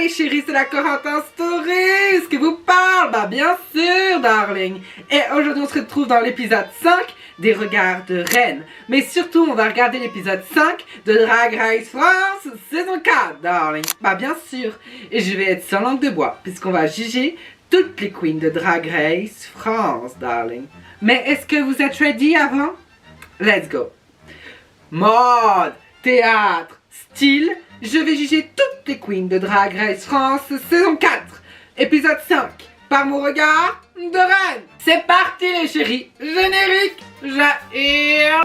les chéris, c'est la Corentin Story. Ce qui vous parle, bah bien sûr, darling. Et aujourd'hui, on se retrouve dans l'épisode 5 des regards de reine. Mais surtout, on va regarder l'épisode 5 de Drag Race France, saison 4, darling. Bah bien sûr. Et je vais être sans langue de bois, puisqu'on va juger toutes les queens de Drag Race France, darling. Mais est-ce que vous êtes ready avant? Let's go. Mode, théâtre, style, je vais juger toutes les queens de Drag Race France saison 4, épisode 5, par mon regard de reine. C'est parti les chéris, générique, j'aïr.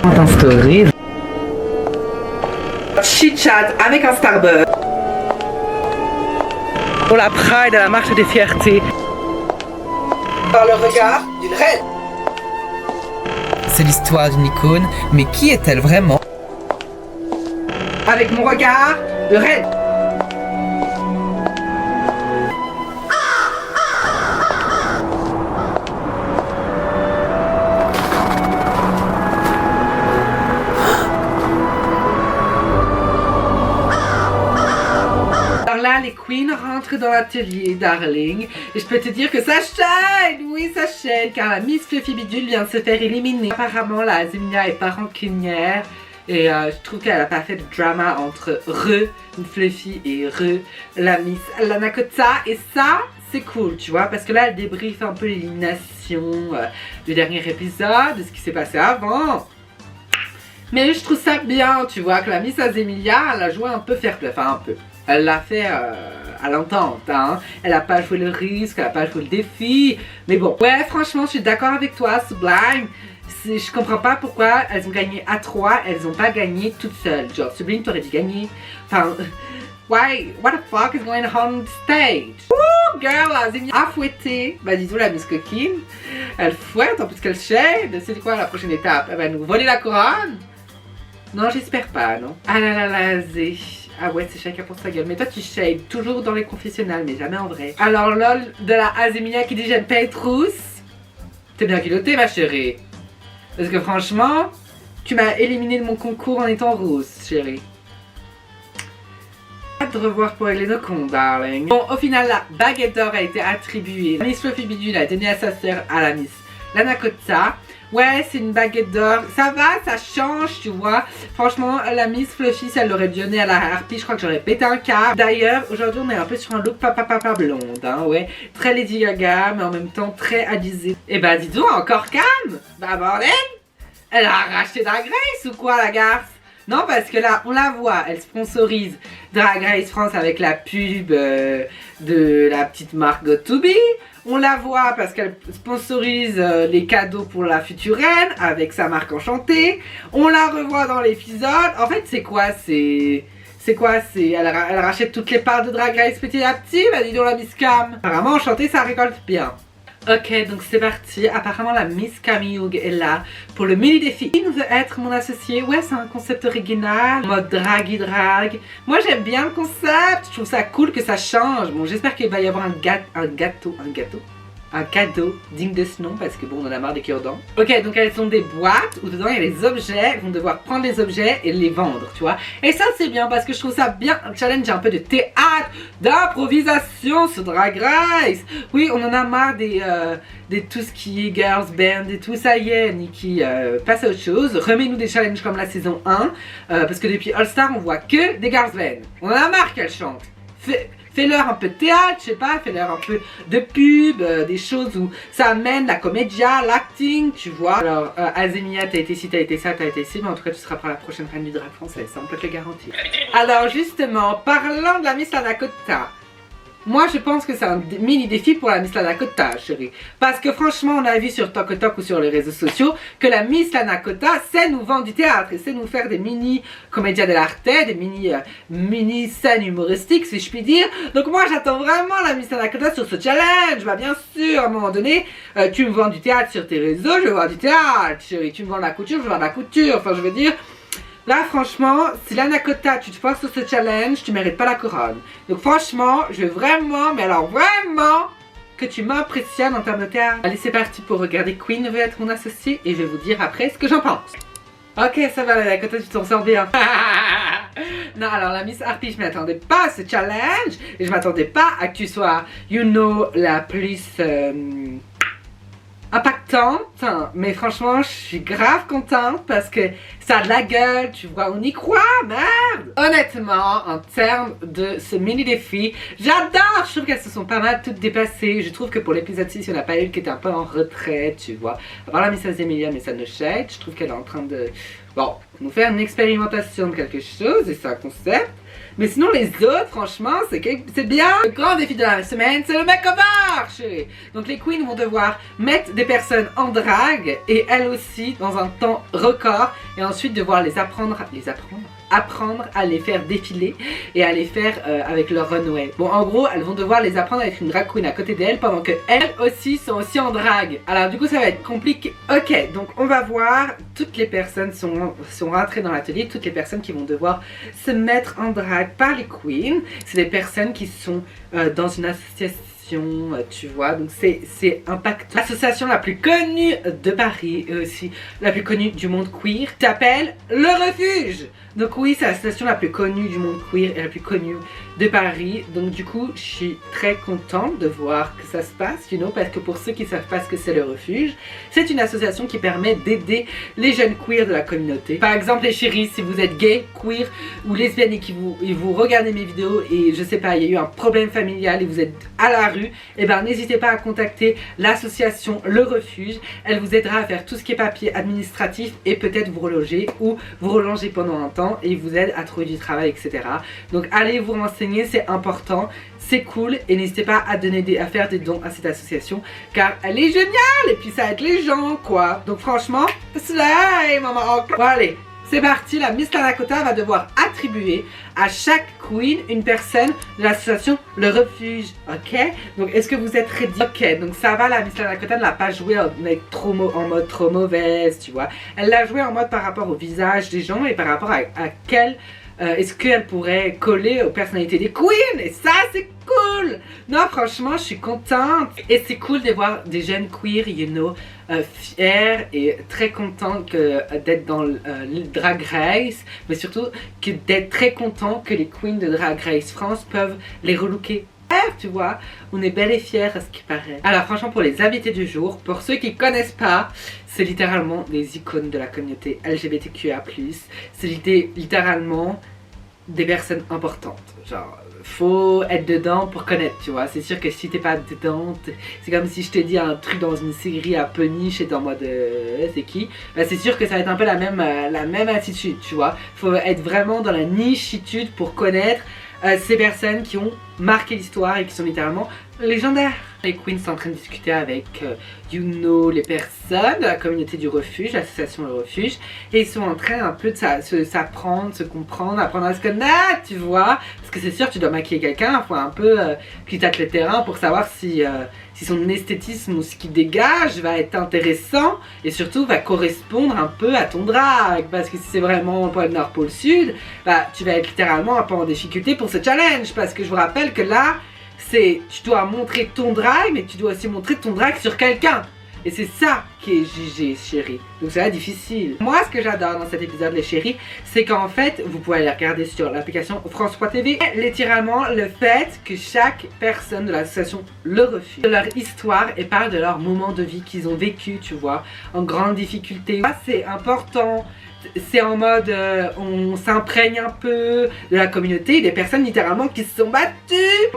En story, chit-chat avec un Starbucks. Pour la Pride à la marche des fiertés. Par le regard d'une reine. C'est l'histoire d'une icône, mais qui est-elle vraiment? Avec mon regard de reine. Alors là, les queens rentrent dans l'atelier, darling. Et je peux te dire que ça shine, oui ça shine, car la Miss Fluffy Bidule vient de se faire éliminer. Apparemment, la Azemia est pas rancunière. Et je trouve qu'elle a pas fait de drama entre Fluffy et la Miss Lanakota. Et ça, c'est cool, tu vois, parce que là, elle débriefe un peu l'élimination du dernier épisode, de ce qui s'est passé avant. Mais je trouve ça bien, tu vois, que la Miss Azemia, elle a joué un peu fair play, enfin un peu. Elle l'a fait à l'entente, hein. Elle a pas joué le risque, elle a pas joué le défi. Mais bon, ouais, franchement, je suis d'accord avec toi, Sublime. Je comprends pas pourquoi elles ont gagné à 3, elles ont pas gagné toutes seules. Genre, Sublime, t'aurais dû gagner. Enfin, why, what the fuck is going on stage? Woo, girl, Azemia a fouetté. Bah, disons la Miss Coquine. Elle fouette, en plus qu'elle shade. C'est quoi la prochaine étape? Elle va nous voler la couronne? Non, j'espère pas, non. Ah là là là, Zé. Ah ouais, c'est chacun pour sa gueule. Mais toi, tu shades toujours dans les confessionnals, mais jamais en vrai. Alors, lol de la Azemia qui dit j'aime pas être rousse. T'es bien culottée, ma chérie. Parce que franchement, tu m'as éliminé de mon concours en étant rousse, chérie. Hâte de revoir pour régler nos comptes, darling. Bon, au final, la baguette d'or a été attribuée. La Miss Fluffy Bidule a donné à sa sœur, à la Miss Lanakota. Ouais, c'est une baguette d'or. Ça va, ça change, tu vois. Franchement, la Miss Fluffy, si elle l'aurait donné à la Harpy, je crois que j'aurais pété un câble. D'ailleurs, aujourd'hui, on est un peu sur un look papa blonde, hein, ouais. Très Lady Gaga, mais en même temps très Adizé. Et bah, dis donc, encore calme. Bah, bordel. Elle a arraché Drag Race ou quoi, la garce? Non, parce que là, on la voit, elle sponsorise Drag Race France avec la pub de la petite marque Got2b. On la voit parce qu'elle sponsorise les cadeaux pour la future reine avec sa marque Enchantée. On la revoit dans l'épisode. En fait, c'est quoi? Elle rachète toutes les parts de Drag Race petit à petit. Bah, dis donc la Miss Cam. Apparemment, Enchantée, ça récolte bien. Ok, donc c'est parti. Apparemment, la Miss Camille Hugh est là pour le mini défi. Qui veut être mon associé? Ouais, c'est un concept original, mode drag. Moi, j'aime bien le concept. Je trouve ça cool que ça change. Bon, j'espère qu'il va y avoir un cadeau digne de ce nom parce que bon, on en a marre des cure-dents. Ok, donc elles sont des boîtes où dedans il y a les objets. Ils vont devoir prendre les objets et les vendre, tu vois. Et ça, c'est bien parce que je trouve ça bien. Un challenge un peu de théâtre, d'improvisation sur Drag Race. Oui, on en a marre des tout ce qui est girls band et tout. Ça y est, Nikki, passe à autre chose. Remets-nous des challenges comme la saison 1 parce que depuis All Star, on voit que des girls band. On en a marre qu'elles chantent. Fais-leur un peu de théâtre, je sais pas, fais-leur un peu de pub, des choses où ça amène la comédia, l'acting, tu vois. Alors, Azemia, t'as été ci, t'as été ça, t'as été ci, mais en tout cas, tu seras pour la prochaine reine du drag français, ça on peut te le garantir. Alors, justement, parlant de la Miss Lanakota, moi je pense que c'est un mini défi pour la Miss Lanakota, chérie. Parce que franchement, on a vu sur TokTok ou sur les réseaux sociaux que la Miss Lanakota sait nous vendre du théâtre et sait nous faire des mini comédia dell'arte, des mini scènes humoristiques, si je puis dire. Donc moi j'attends vraiment la Miss Lanakota sur ce challenge. Bah bien sûr, à un moment donné, tu me vends du théâtre sur tes réseaux, je veux voir du théâtre, chérie. Tu me vends de la couture, je veux voir de la couture. Enfin, je veux dire. Là, franchement, si Lanakota, tu te forces sur ce challenge, tu mérites pas la couronne. Donc franchement, je vais vraiment, mais alors vraiment, que tu m'impressionnes en termes de théâtre. Allez, c'est parti pour regarder Queen veut être mon associé et je vais vous dire après ce que j'en pense. Ok, ça va, la côté tu t'en sors bien. Non, alors la Miss Harpy, je m'attendais pas à ce challenge et je m'attendais pas à que tu sois, la plus impactante. Mais franchement, je suis grave contente parce que ça a de la gueule, tu vois, on y croit, merde. Honnêtement, en termes de ce mini défi, j'adore. Je trouve qu'elles se sont pas mal toutes dépassées. Je trouve que pour l'épisode 6, il n'y en a pas une qui était un peu en retrait, tu vois. À part la Miss Emilia, mais ça ne shade. Je trouve qu'elle est en train de, bon, nous faire une expérimentation de quelque chose et c'est un concept. Mais sinon les autres, franchement, c'est bien. Le grand défi de la semaine, c'est le makeover, chérie. Donc les queens vont devoir mettre des personnes en drague et elles aussi dans un temps record et ensuite devoir apprendre à les faire défiler et à les faire avec leur runway. Bon, en gros, elles vont devoir les apprendre avec une drag queen à côté d'elles pendant que elles aussi sont aussi en drague. Alors du coup, ça va être compliqué. Ok, donc on va voir. Toutes les personnes sont rentrées dans l'atelier. Toutes les personnes qui vont devoir se mettre en drague par les queens. C'est des personnes qui sont dans une association, tu vois, donc c'est impactant. L'association la plus connue de Paris et aussi la plus connue du monde queer s'appelle Le Refuge. Donc oui, c'est l'association la plus connue du monde queer et la plus connue de Paris. Donc du coup, je suis très contente de voir que ça se passe, parce que pour ceux qui ne savent pas ce que c'est Le Refuge, c'est une association qui permet d'aider les jeunes queers de la communauté. Par exemple, les chéris, si vous êtes gay, queer ou lesbienne et que vous regardez mes vidéos et je sais pas, il y a eu un problème familial et vous êtes à la rue, et ben n'hésitez pas à contacter l'association Le Refuge. Elle vous aidera à faire tout ce qui est papier administratif et peut-être vous reloger ou vous relonger pendant un temps et vous aide à trouver du travail, etc. Donc allez vous renseigner, c'est important, c'est cool et n'hésitez pas à faire des dons à cette association car elle est géniale et puis ça aide les gens, quoi. Donc franchement, slay maman. Bon allez, c'est parti, la Miss Tanakota va devoir attribuer à chaque queen une personne de l'association Le Refuge, ok? Donc est-ce que vous êtes ready? Ok, donc ça va, la Miss Tanakota ne l'a pas joué en mode trop mauvaise, tu vois. Elle l'a joué en mode par rapport au visage des gens et par rapport à quel... est-ce qu'elle pourrait coller aux personnalités des queens? Et ça, c'est cool! Non, franchement, je suis contente. Et c'est cool de voir des jeunes queers, fiers et très contents d'être dans le Drag Race. Mais surtout, d'être très contents que les queens de Drag Race France peuvent les relooker. Tu vois, on est belle et fiers à ce qui paraît. Alors franchement, pour les invités du jour, pour ceux qui connaissent pas, c'est littéralement des icônes de la communauté LGBTQIA+. C'est littéralement des personnes importantes. Genre, faut être dedans pour connaître, tu vois. C'est sûr que si t'es pas dedans, c'est comme si je te dis un truc dans une série un peu niche et t'es en mode c'est qui? Bah, c'est sûr que ça va être un peu la même attitude, tu vois. Faut être vraiment dans la nichitude pour connaître ces personnes qui ont marqué l'histoire et qui sont littéralement légendaires. Les queens sont en train de discuter avec les personnes de la communauté du refuge, l'association Le Refuge, et ils sont en train un peu de s'apprendre, se comprendre, apprendre à se connaître, tu vois, parce que c'est sûr que tu dois maquiller quelqu'un, il faut un peu qu'il tâte le terrain pour savoir si son esthétisme ou ce qu'il dégage va être intéressant et surtout va correspondre un peu à ton drag, parce que si c'est vraiment pôle nord, pôle sud, bah tu vas être littéralement un peu en difficulté pour ce challenge, parce que je vous rappelle que là, tu dois montrer ton drag, mais tu dois aussi montrer ton drag sur quelqu'un. Et c'est ça qui est jugé, chérie. Donc c'est difficile. Moi, ce que j'adore dans cet épisode, les chéris, c'est qu'en fait, vous pouvez aller regarder sur l'application France 3 TV. Littéralement, le fait que chaque personne de l'association Le Refuge, de leur histoire et parle de leur moment de vie qu'ils ont vécu, tu vois, en grande difficulté. C'est important. C'est en mode, on s'imprègne un peu de la communauté, des personnes littéralement qui se sont battues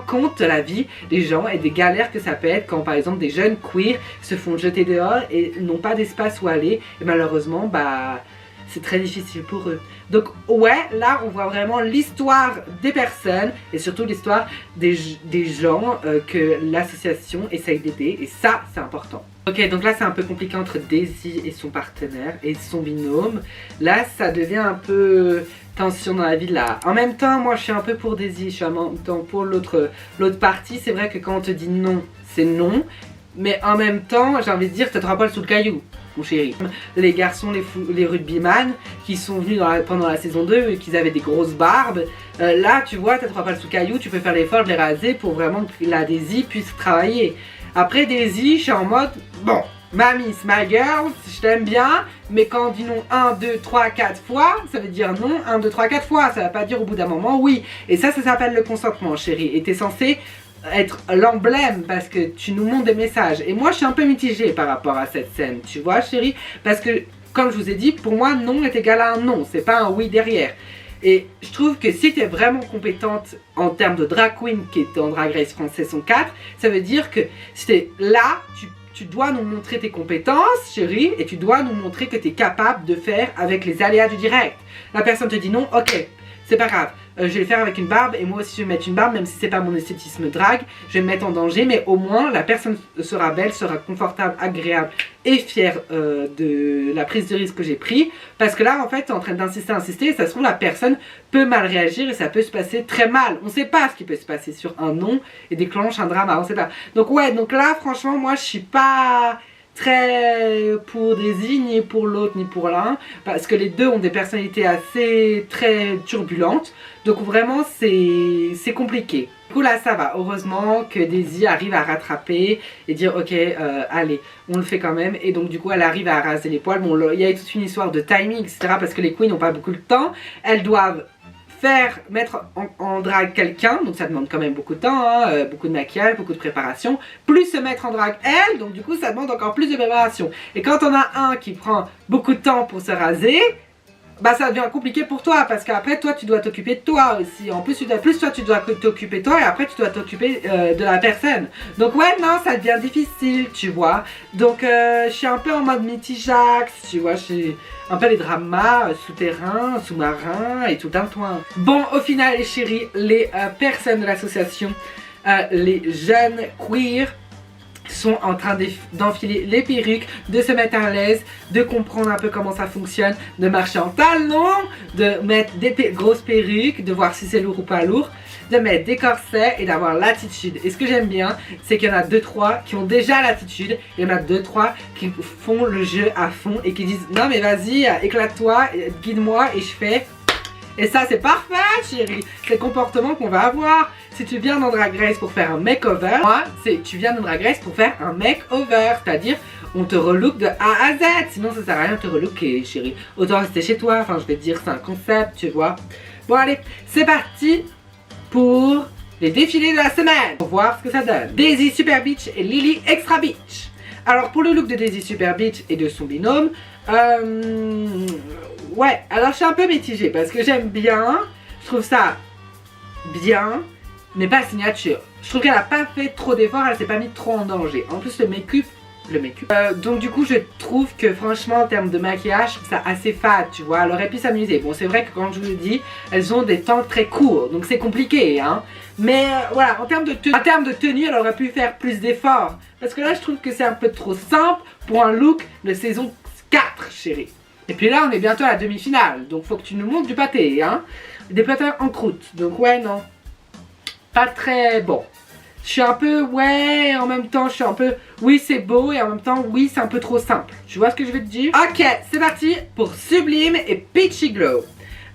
contre la vie des gens et des galères que ça peut être quand par exemple des jeunes queers se font jeter dehors et n'ont pas d'espace où aller et malheureusement bah c'est très difficile pour eux. Donc ouais, là on voit vraiment l'histoire des personnes et surtout l'histoire des gens que l'association essaye d'aider et ça c'est important. Ok, donc là c'est un peu compliqué entre Daisy et son partenaire et son binôme. Là ça devient un peu tension dans la vie de la... En même temps, moi je suis un peu pour Daisy, je suis en même temps pour l'autre partie. C'est vrai que quand on te dit non, c'est non. Mais en même temps, j'ai envie de dire, t'as 3 poils sous le caillou, mon chéri. Les garçons, les rugbyman qui sont venus pendant la saison 2 et qui avaient des grosses barbes. Là, tu vois, t'as 3 poils sous le caillou, tu peux faire l'effort de les raser pour vraiment que la Daisy puisse travailler. Après Daisy, je suis en mode, bon, ma miss, my girl, je t'aime bien, mais quand on dit non 1, 2, 3, 4 fois, ça veut dire non 1, 2, 3, 4 fois, ça va pas dire au bout d'un moment oui. Et ça s'appelle le consentement, chérie. Et t'es censé être l'emblème parce que tu nous montres des messages. Et moi, je suis un peu mitigée par rapport à cette scène, tu vois, chérie, parce que, comme je vous ai dit, pour moi, non est égal à un non, c'est pas un oui derrière. Et je trouve que si tu es vraiment compétente en termes de drag queen qui est en Drag Race France saison 4, ça veut dire que si tu es là, tu dois nous montrer tes compétences, chérie, et tu dois nous montrer que tu es capable de faire avec les aléas du direct. La personne te dit non, ok, c'est pas grave, je vais le faire avec une barbe, et moi aussi je vais mettre une barbe, même si c'est pas mon esthétisme drag, je vais me mettre en danger, mais au moins la personne sera belle, sera confortable, agréable et fière de la prise de risque que j'ai pris, parce que là en fait tu es en train d'insister, et ça se trouve la personne peut mal réagir et ça peut se passer très mal. On sait pas ce qui peut se passer sur un non et déclenche un drama, on sait pas. Donc ouais, donc là franchement moi je suis pas très pour Daisy, ni pour l'autre, ni pour l'un, parce que les deux ont des personnalités assez très turbulentes, donc vraiment c'est compliqué. Du coup là ça va, heureusement que Daisy arrive à rattraper et dire ok allez, on le fait quand même, et donc du coup elle arrive à raser les poils. Bon, il y a toute une histoire de timing etc, parce que les queens n'ont pas beaucoup de temps, elles doivent mettre en drague quelqu'un, donc ça demande quand même beaucoup de temps, hein, beaucoup de maquillage, beaucoup de préparation, plus se mettre en drague elle, donc du coup ça demande encore plus de préparation. Et quand on a un qui prend beaucoup de temps pour se raser, bah ça devient compliqué pour toi, parce qu'après toi tu dois t'occuper de toi aussi, en plus toi tu dois t'occuper de toi, et après tu dois t'occuper de la personne. Donc ouais non, ça devient difficile, tu vois. Donc je suis un peu en mode mitigeax, tu vois, je suis un peu les dramas souterrains, sous-marins et tout un toin. Bon, au final les chéris, les personnes de l'association, les jeunes queer, sont en train d'enfiler les perruques, de se mettre à l'aise, de comprendre un peu comment ça fonctionne, de marcher en talons, de mettre des grosses perruques, de voir si c'est lourd ou pas lourd, de mettre des corsets et d'avoir l'attitude. Et ce que j'aime bien, c'est qu'il y en a 2-3 qui ont déjà l'attitude, il y en a 2-3 qui font le jeu à fond et qui disent non mais vas-y, éclate-toi, guide-moi et je fais. Et ça c'est parfait chérie, c'est le comportement qu'on va avoir. Si tu viens dans Drag Race pour faire un makeover, moi c'est tu viens dans Drag Race pour faire un makeover, c'est-à-dire on te relook de A à Z, sinon ça sert à rien de te relooker chérie. Autant rester chez toi, enfin je vais te dire c'est un concept tu vois. Bon allez, c'est parti pour les défilés de la semaine, pour voir ce que ça donne. Daisy Super Beach et Lily Extra Beach. Alors pour le look de Daisy Super Beach et de son binôme, ouais, alors je suis un peu mitigée parce que j'aime bien, je trouve ça bien, mais pas signature. Je trouve qu'elle a pas fait trop d'efforts, elle s'est pas mis trop en danger. En plus le make-up, donc du coup je trouve que franchement en termes de maquillage, je trouve ça assez fade, tu vois, elle aurait pu s'amuser. Bon c'est vrai que quand je vous le dis, elles ont des temps très courts, donc c'est compliqué hein. Mais voilà, en termes de tenue, elle aurait pu faire plus d'efforts. Parce que là je trouve que c'est un peu trop simple pour un look de saison 4 chérie. Et puis là on est bientôt à la demi-finale, donc faut que tu nous montres du pâté hein. Des pâtés en croûte, donc ouais non. Pas très bon. Je suis un peu, ouais, en même temps, je suis un peu, oui, c'est beau, et en même temps, oui, c'est un peu trop simple. Tu vois ce que je veux te dire? Ok, c'est parti pour Sublime et Peachy Glow.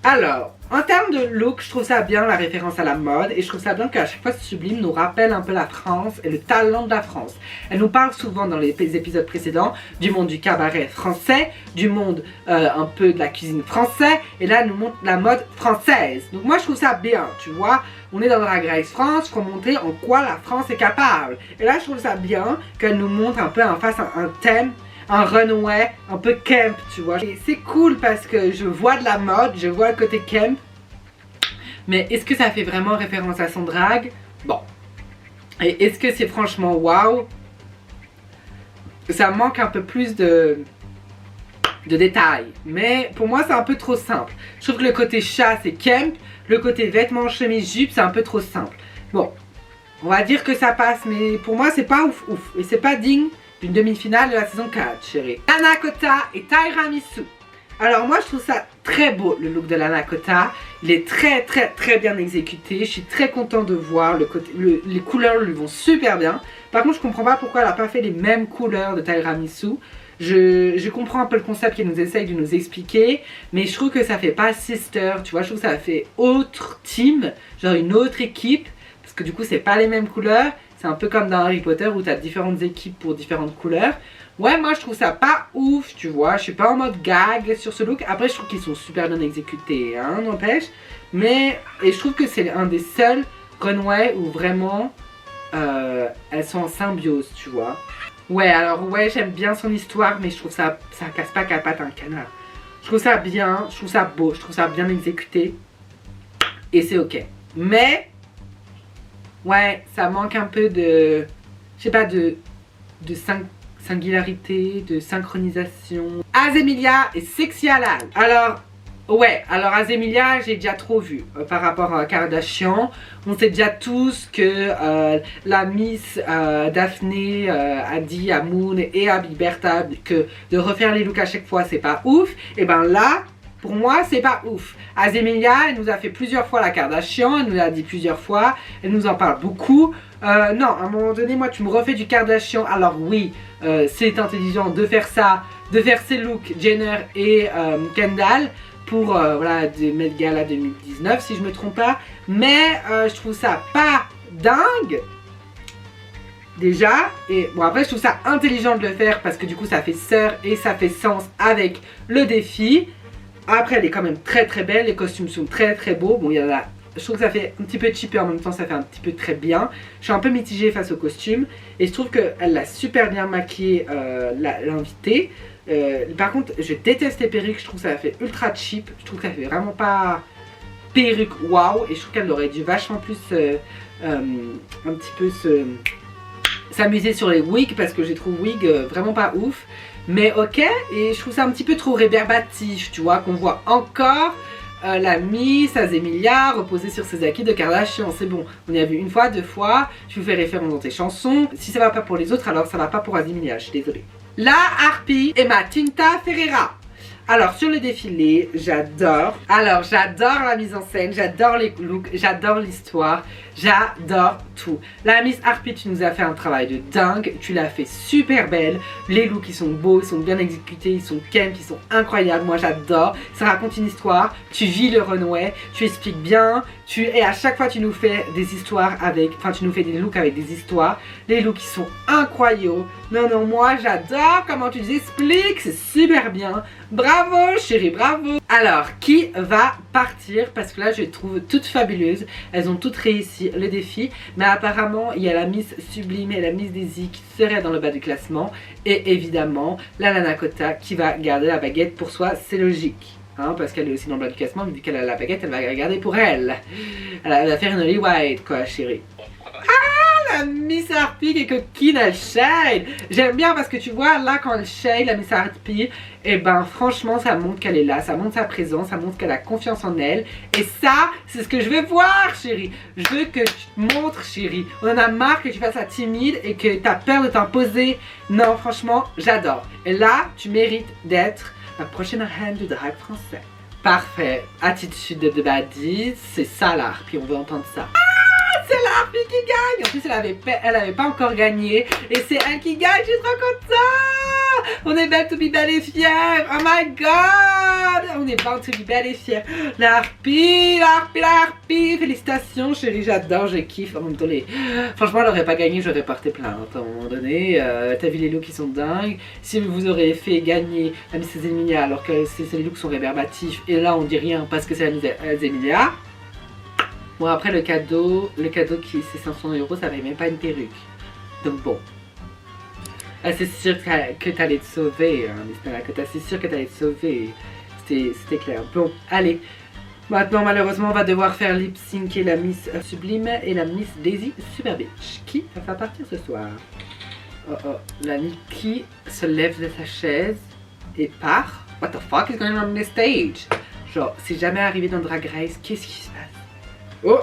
Alors, en termes de look, je trouve ça bien, la référence à la mode, et je trouve ça bien qu'à chaque fois, Sublime nous rappelle un peu la France et le talent de la France. Elle nous parle souvent dans les épisodes précédents du monde du cabaret français, du monde un peu de la cuisine française, et là, elle nous montre la mode française. Donc moi, je trouve ça bien, tu vois. On est dans Drag Race France pour montrer en quoi la France est capable. Et là, je trouve ça bien qu'elle nous montre un peu en face un thème, un runway, un peu camp, tu vois. Et c'est cool parce que je vois de la mode, je vois le côté camp. Mais est-ce que ça fait vraiment référence à son drag? Bon. Et est-ce que c'est franchement waouh? Ça manque un peu plus de détails. Mais pour moi, c'est un peu trop simple. Je trouve que le côté chat, c'est camp. Le côté vêtements, chemise, jupe, c'est un peu trop simple. Bon, on va dire que ça passe, mais pour moi, c'est pas ouf. Et c'est pas digne d'une demi-finale de la saison 4, chérie. Lana Kota et Tyra Missou. Alors moi, je trouve ça très beau, le look de Lana Kota. Il est très bien exécuté. Je suis très contente de voir le côté, les couleurs lui vont super bien. Par contre, je comprends pas pourquoi elle n'a pas fait les mêmes couleurs de Tyra Missou. Je comprends un peu le concept qu'elle nous essaye de nous expliquer, mais je trouve que ça fait pas sister, tu vois, je trouve que ça fait autre team, genre une autre équipe, parce que du coup c'est pas les mêmes couleurs, C'est un peu comme dans Harry Potter où t'as différentes équipes pour différentes couleurs. Ouais, moi je trouve ça pas ouf, tu vois. Je suis pas en mode gag sur ce look. Après, je trouve qu'ils sont super bien exécutés, hein, n'empêche. Mais, et je trouve que c'est un des seuls runway où vraiment elles sont en symbiose, tu vois. Ouais, alors ouais, j'aime bien son histoire, mais je trouve ça casse pas qu'à patte un canard. Je trouve ça bien, je trouve ça beau, je trouve ça bien exécuté. Et c'est ok. Mais, ouais, ça manque un peu de, je sais pas, de singularité, de synchronisation. Azemilia et Sexy Halal. Alors, ouais, alors Azemilia, j'ai déjà trop vu par rapport à Kardashian. On sait déjà tous que la Miss Daphné a dit à Moon et à Biberta que de refaire les looks à chaque fois, c'est pas ouf. Et ben là, pour moi, c'est pas ouf. Azemilia, elle nous a fait plusieurs fois la Kardashian, elle nous l'a dit plusieurs fois, elle nous en parle beaucoup. Non, à un moment donné, moi, tu me refais du Kardashian. Alors oui, c'est intelligent de faire ça, de faire ces looks Jenner et Kendall pour voilà, des Met Gala 2019, si je me trompe pas. Mais je trouve ça pas dingue. Déjà, et bon après je trouve ça intelligent de le faire parce que du coup ça fait sœur et ça fait sens avec le défi. Après elle est quand même très très belle, les costumes sont très très beaux. Bon il y en a, je trouve que ça fait un petit peu cheapé en même temps ça fait un petit peu très bien. Je suis un peu mitigée face au costume et je trouve qu'elle l'a super bien maquillé l'invité. Par contre je déteste les perruques, je trouve que ça fait ultra cheap. Je trouve que ça fait vraiment pas perruque waouh et je trouve qu'elle aurait dû vachement plus un petit peu s'amuser sur les wigs parce que j'ai trouvé wig vraiment pas ouf. Mais ok, et je trouve ça un petit peu trop rébarbatif, tu vois, qu'on voit encore la Miss Azemilia reposer sur ses acquis de Kardashian. C'est bon, on y a vu une fois, 2 fois, tu fais référence dans tes chansons. Si ça va pas pour les autres, alors ça va pas pour Azemilia, je suis désolée. La Harpy et ma Tinta Ferreira. Alors sur le défilé, j'adore. Alors j'adore la mise en scène, j'adore les looks, j'adore l'histoire, j'adore tout. La Miss Harpy, tu nous as fait un travail de dingue, tu l'as fait super belle. Les looks ils sont beaux, ils sont bien exécutés, ils sont camp, ils sont incroyables. Moi j'adore. Ça raconte une histoire, tu vis le runway, tu expliques bien, et à chaque fois tu nous fais des histoires avec, enfin tu nous fais des looks avec des histoires. Les looks ils sont incroyables. Non, moi j'adore comment tu les expliques, c'est super bien. Bravo chérie, bravo. Alors, qui va partir? Parce que là, je les trouve toutes fabuleuses. Elles ont toutes réussi le défi. Mais apparemment, il y a la Miss Sublime et la Miss Daisy qui seraient dans le bas du classement. Et évidemment, la Nana Kota qui va garder la baguette pour soi. C'est logique. Hein, parce qu'elle est aussi dans le bas du classement. Vu qu'elle a la baguette, elle va la garder pour elle. Elle va faire une Lily White, quoi, chérie. La Miss Harpy qui est coquine, elle shade. J'aime bien parce que tu vois là quand elle shade la Miss Harpy, et ben franchement ça montre qu'elle est là, ça montre sa présence, ça montre qu'elle a confiance en elle. Et ça c'est ce que je veux voir chérie. Je veux que tu te montres chérie. On en a marre que tu fasses ça timide et que tu as peur de t'imposer. Non franchement j'adore. Et là tu mérites d'être la prochaine reine du drag français. Parfait. Attitude de baddies, c'est ça la Harpy, on veut entendre ça. C'est la Harpy qui gagne. En plus elle avait pas encore gagné. Et c'est elle qui gagne, je suis trop contente. On est belle to be belle et fière. Oh my god. On est belle to be belle et fière. La Harpy, la Harpy, la Harpy. Félicitations chérie, j'adore, je kiffe. En même temps, franchement elle aurait pas gagné, j'aurais porté plainte à un moment donné. T'as vu les looks qui sont dingues. Si vous aurez fait gagner la Miss Azemilia alors que les looks sont rébarbatifs. Et là on dit rien parce que c'est la Miss Azemilia. Bon après le cadeau qui c'est 500 €, ça avait même pas une perruque. Donc bon. C'est sûr que t'allais te sauver, hein, c'est sûr que t'allais te sauver. C'était clair. Bon, allez. Maintenant malheureusement on va devoir faire lip syncer la Miss Sublime et la Miss Daisy Super Bitch. Qui va partir ce soir? Oh, la Nikki se lève de sa chaise et part. What the fuck is going on the stage? Genre, c'est jamais arrivé dans Drag Race, qu'est-ce qui se passe? Oh!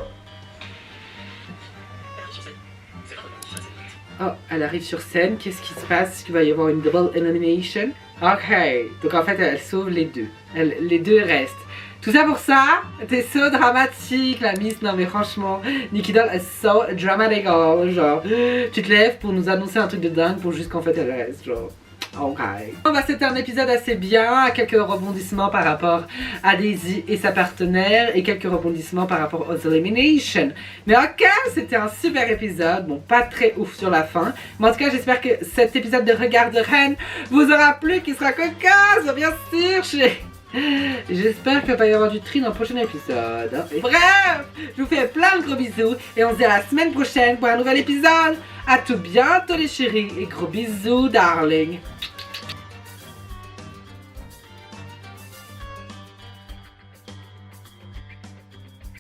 Oh, elle arrive sur scène, qu'est-ce qui se passe? Est-ce qu'il va y avoir une double elimination? Ok, donc en fait elle sauve les deux. Les deux restent. Tout ça pour ça? T'es so dramatique la Miss, non mais franchement, Nikki Doll est so dramatic, genre, tu te lèves pour nous annoncer un truc de dingue pour juste qu'en fait elle reste, genre. Ok. Bon, bah, c'était un épisode assez bien, à quelques rebondissements par rapport à Daisy et sa partenaire et quelques rebondissements par rapport aux eliminations. Mais ok, c'était un super épisode. Bon, pas très ouf sur la fin. Mais en tout cas, j'espère que cet épisode de Regard de Reine vous aura plu, qu'il sera cocasse, bien sûr. J'espère qu'il va y avoir du tri dans le prochain épisode. Et bref, je vous fais plein de gros bisous et on se dit à la semaine prochaine pour un nouvel épisode. À tout bientôt les chéris et gros bisous darling.